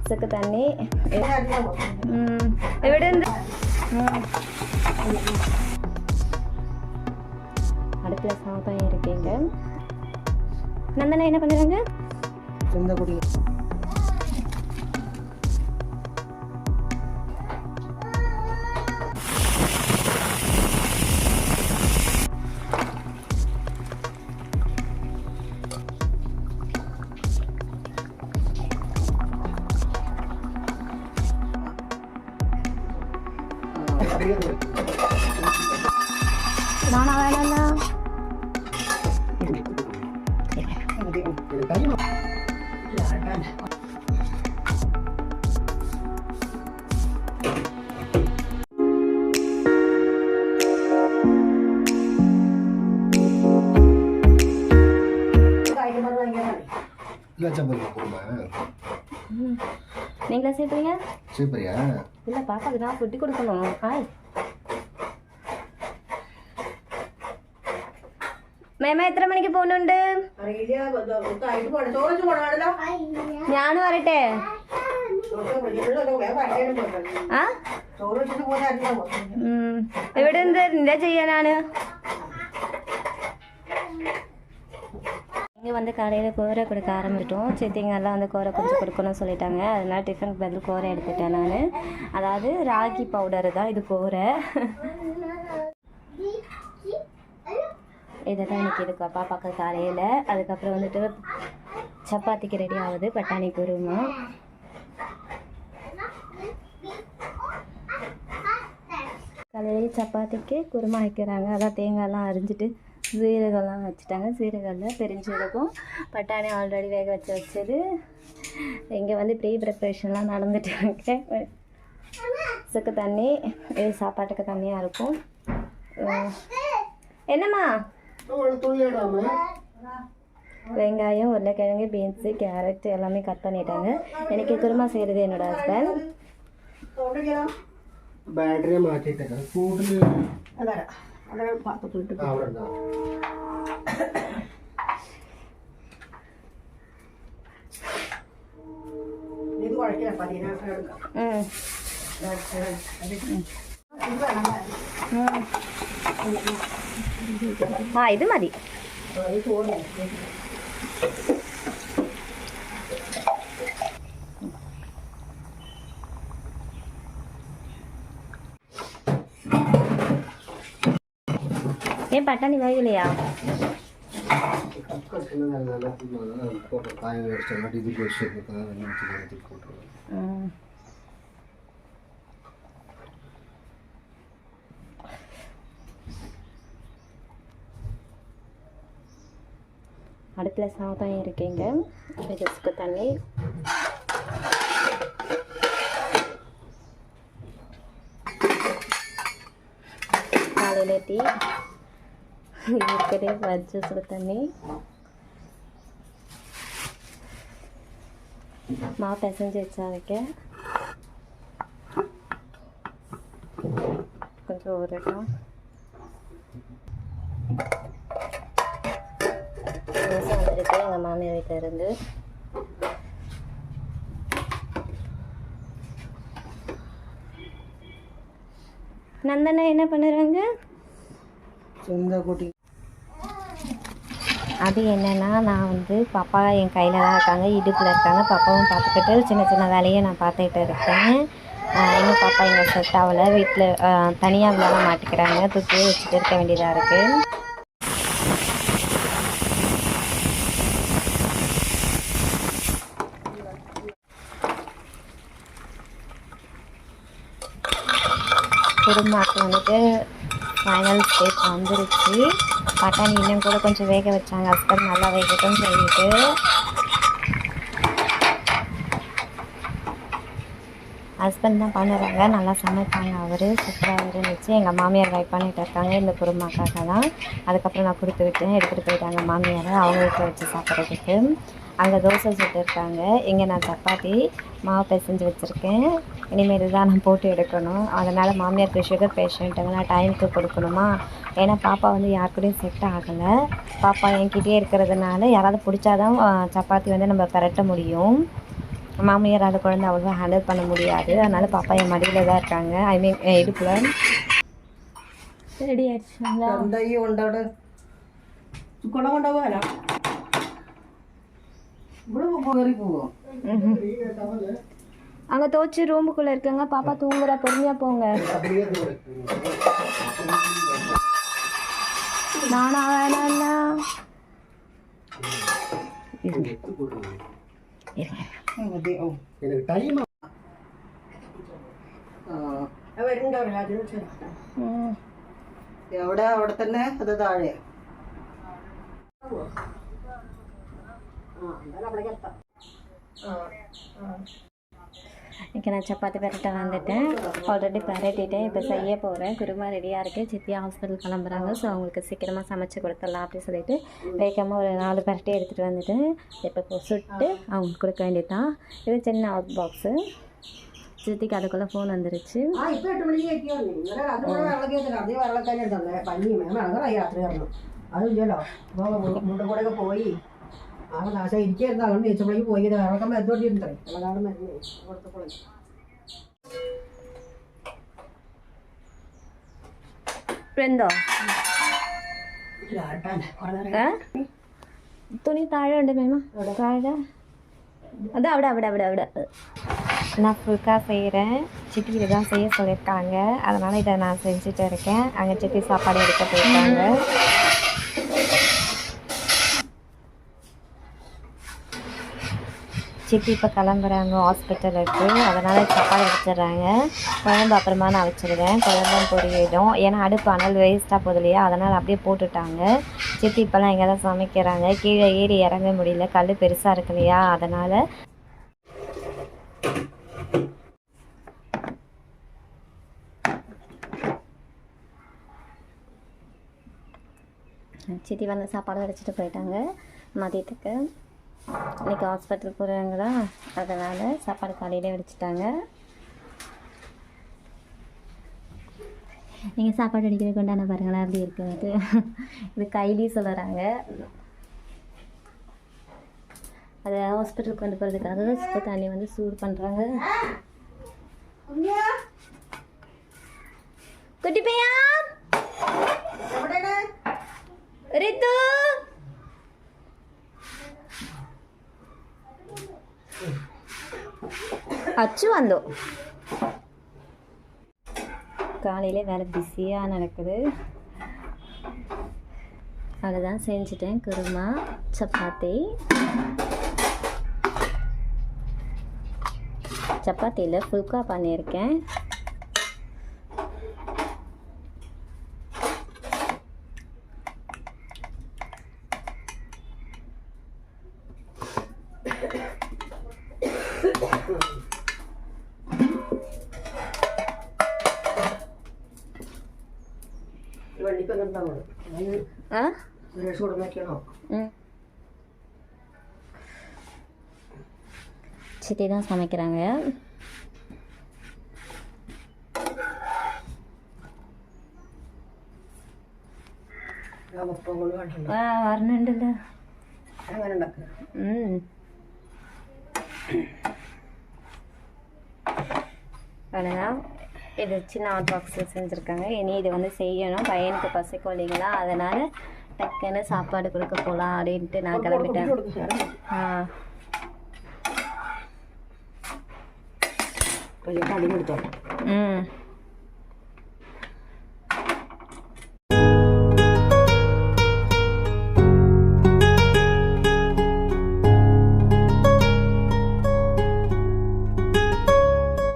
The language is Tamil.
சுக்கு தண்ணி எவிடந்து அடுப்பில் சாதம் இருக்கீங்க. நந்தனா என்ன பண்ணுறாங்க? செந்தக்குடி நானா வேணாம்னா நீங்களா சேர்ப்பீங்க? சூப்பரியா இல்லை பாப்பாக்கு தான் ஃபுட்டு கொடுக்கணும். ஹாய் മേമ എത്ര മണിക്ക് പോകുന്നുണ്ട്? ഞാനും വരട്ടെ. ആ എവിടെ എന്താ ചെയ്യാനാണ്? இங்கே வந்து கடையில் கோரை கொடுக்க ஆரம்பிச்சிட்டோம். சித்திங்கெல்லாம் வந்து கோரை கொஞ்சம் கொடுக்கணும்னு சொல்லிட்டாங்க. அதனால் டிஃபனுக்கு பதில் கோரை எடுத்துட்டேன் நான். அதாவது ராகி பவுடரு தான் இது கோரை. இதை தான் இன்றைக்கி இது பாப்பாக்கு காலையில். அதுக்கப்புறம் வந்துட்டு சப்பாத்திக்கு ரெடி ஆகுது பட்டாணி குருமா. காலையில் சப்பாத்திக்கு குருமா வைக்கிறாங்க. அதான் தேங்காய்லாம் அரிஞ்சிட்டு சீரகம்லாம் வச்சுட்டாங்க. சீரகம்ல பெருஞ்சீரகம் பட்டாணி ஆல்ரெடி வேக வச்சது. இங்கே வந்து ப்ரீ ப்ரிப்ரேஷன்லாம் நடந்துட்டு இருக்கு. சுக்கு தண்ணி இது சாப்பாட்டுக்கு தண்ணியாக இருக்கும். என்னம்மா? வெங்காயம் உருளைக்கிழங்கு பீன்ஸு கேரட் எல்லாமே கட் பண்ணிட்டாங்க. எனக்கு குருமா செய்கிறது என்னோட ஹஸ்பண்ட். பேட்டரியை மாற்றிட்டேன். இது மதி. ஏன் பட்டாணி வேகலையா? அடுப்பில் சாதம் இருக்கீங்க. சுக்கு தண்ணி காலையில் டீ இருக்கிறதே வச்சு சுடு தண்ணி மாவு பிசைஞ்சு வச்சா வைக்க கொஞ்சம் ஊறட்டும். தோசை வந்துருக்கு எங்கள் மாமியார் வீட்டில் இருந்து. நந்தனா என்ன பண்ணுறாங்க? செந்தக்குடி அது என்னென்னா நான் வந்து பாப்பா என் கையில் தான் இருக்காங்க, இடுப்பில் இருக்காங்க. பாப்பாவும் பார்த்துக்கிட்டு சின்ன சின்ன வேலையை நான் பார்த்துக்கிட்டு இருக்கேன். இன்னும் பாப்பா இங்கே செட் ஆகலை. வீட்டில் தனியாக விளையாட மாட்டிக்கிறாங்க. தூக்கி வச்சுட்டு இருக்க வேண்டியதாக இருக்குது. குருமாக்கு வந்துட்டு ஃபைனல் ஸ்டேஜ் வந்துருச்சு. பட்டாணி இன்னும் கூட கொஞ்சம் வேக வச்சாங்க ஹஸ்பண்ட், நல்லா வேகட்டும்னு சொல்லிட்டு. ஹஸ்பண்ட் தான் பண்ணுறாங்க, நல்லா சமைப்பாங்க அவர், சூப்பராக இருந்துச்சு. எங்கள் மாமியார் வெயிட் பண்ணிகிட்டு இருக்காங்க இந்த குருமாக்காக தான். அதுக்கப்புறம் நான் கொடுத்து விட்டேன், எடுத்துகிட்டு போயிட்டாங்க மாமியார் அவங்க வீட்டில் வச்சு சாப்பிட்றதுக்கு. அங்கே தோசை சுட்டுருக்காங்க. இங்கே நான் சப்பாத்தி மாவு பிசைஞ்சு வச்சுருக்கேன். இனிமேல் தான் நான் போட்டு எடுக்கணும். அதனால் மாமியாருக்கு சுகர் பேஷண்ட்டுங்க, நான் டைமுக்கு கொடுக்கணுமா. ஏன்னா பாப்பா வந்து யாருக்கூடையும் செட் ஆகலை. பாப்பா என்கிட்டயே இருக்கிறதுனால யாராவது பிடிச்சாதான் சப்பாத்தி வந்து நம்ம பரட்ட முடியும். மாமியார் அந்த குழந்தை அவ்வளோவா ஹேண்டில் பண்ண முடியாது. அதனால் பாப்பா என் மடியில் தான் இருக்காங்க. ஐ மீன் இடுப்பில். ரெடி ஆயிடுச்சுங்களா? அங்கே தோச்சு ரூமுக்குள்ளே இருக்காங்க. பாப்பா தூங்குற, பொறுமையாக போங்க. நானா வேணாண்ணா അവിടെ തന്നെ അത് താഴെ இன்றைக்கி நான் சப்பாத்தி பரட்ட வந்துட்டேன். ஆல்ரெடி பரட்டிட்டேன். இப்போ செய்ய போகிறேன். குருமா ரெடியாக இருக்குது. சித்தி ஹாஸ்பிட்டல் கிளம்புறாங்க. ஸோ அவங்களுக்கு சீக்கிரமாக சமைச்சு கொடுத்துடலாம் அப்படின்னு சொல்லிட்டு வேகமாக ஒரு 4 பரட்டி எடுத்துகிட்டு வந்துட்டு இப்போ சுட்டு அவங்களுக்கு கொடுக்க வேண்டியது தான். இது சின்ன அவுட் பாக்ஸு. சித்திக்கு அதுக்குள்ளே ஃபோன் வந்துருச்சு. പോയി നാശം ഇരിക്കായിരുന്നു. അതുകൊണ്ട് വെച്ചപ്പോഴേക്ക് പോയി ഇറക്കം എത്തോട്ടിരുന്നേ അതാണ് മരുന്ന് കൊടുത്തപ്പോഴേ. துணி தாழ ഉണ്ട് மேமா தாழ அது അവിടെ അവിടെ അവിടെ അവിടെ நான் ஃபுல்காக செய்கிறேன். சித்தி இதை தான் செய்ய சொல்லியிருக்காங்க. அதனால் இதை நான் செஞ்சுட்டு இருக்கேன். அங்கே சித்தி சாப்பாடு எடுக்க போயிருக்காங்க. சித்தி இப்போ கிளம்புறாங்க ஹாஸ்பிட்டலுக்கு. அதனால் சாப்பாடு வச்சிடுறாங்க. குழம்பு அப்புறமா நான் வச்சுருவேன். குழம்பும் பொரியலும். ஏன்னா அடுப்பு அனல் வேஸ்ட்டாக போகுது இல்லையா, அதனால் அப்படியே போட்டுட்டாங்க. சித்தி இப்போல்லாம் இங்கே தான் சமைக்கிறாங்க. கீழே ஏறி இறங்க முடியல, கல் பெருசாக இருக்கு இல்லையா, அதனால். சித்தி வந்து சாப்பாடு வச்சுட்டு போயிட்டாங்க மதியத்துக்கு. இன்றைக்கி ஹாஸ்பிட்டல் போகிறாங்களா, அதனால் சாப்பாடு காலையிலே வடிச்சிட்டாங்க. நீங்கள் சாப்பாடு அடிக்கிற கொண்டான பாருங்களேன் அப்படி இருக்குது. இது கைலி சொல்லுறாங்க. அதை ஹாஸ்பிட்டலுக்கு கொண்டு போகிறதுக்காக சுத்த தண்ணி வந்து சூடு பண்ணுறாங்க. குட்டி பையா ரித்து அச்சு வந்தோம். காலையிலே வேலை பிஸியாக நடக்குது. அதுதான் செஞ்சுட்டேன். குருமா, சப்பாத்தி. சப்பாத்தியில் ஃபுல்கா பண்ணியிருக்கேன். சித்தி தான் சமைக்கிறாங்க. வரணுண்டல்ல அவ்வளோதான். இது சின்ன ஹாட் பாக்ஸில் செஞ்சுருக்காங்க. இனி இது வந்து செய்யணும். பையனுக்கு பசிக்கும் இல்லைங்களா, அதனால் டக்குன்னு சாப்பாடு கொடுக்க போகலாம் அப்படின்ட்டு நான் கிளம்பிட்டேன். கொஞ்சம்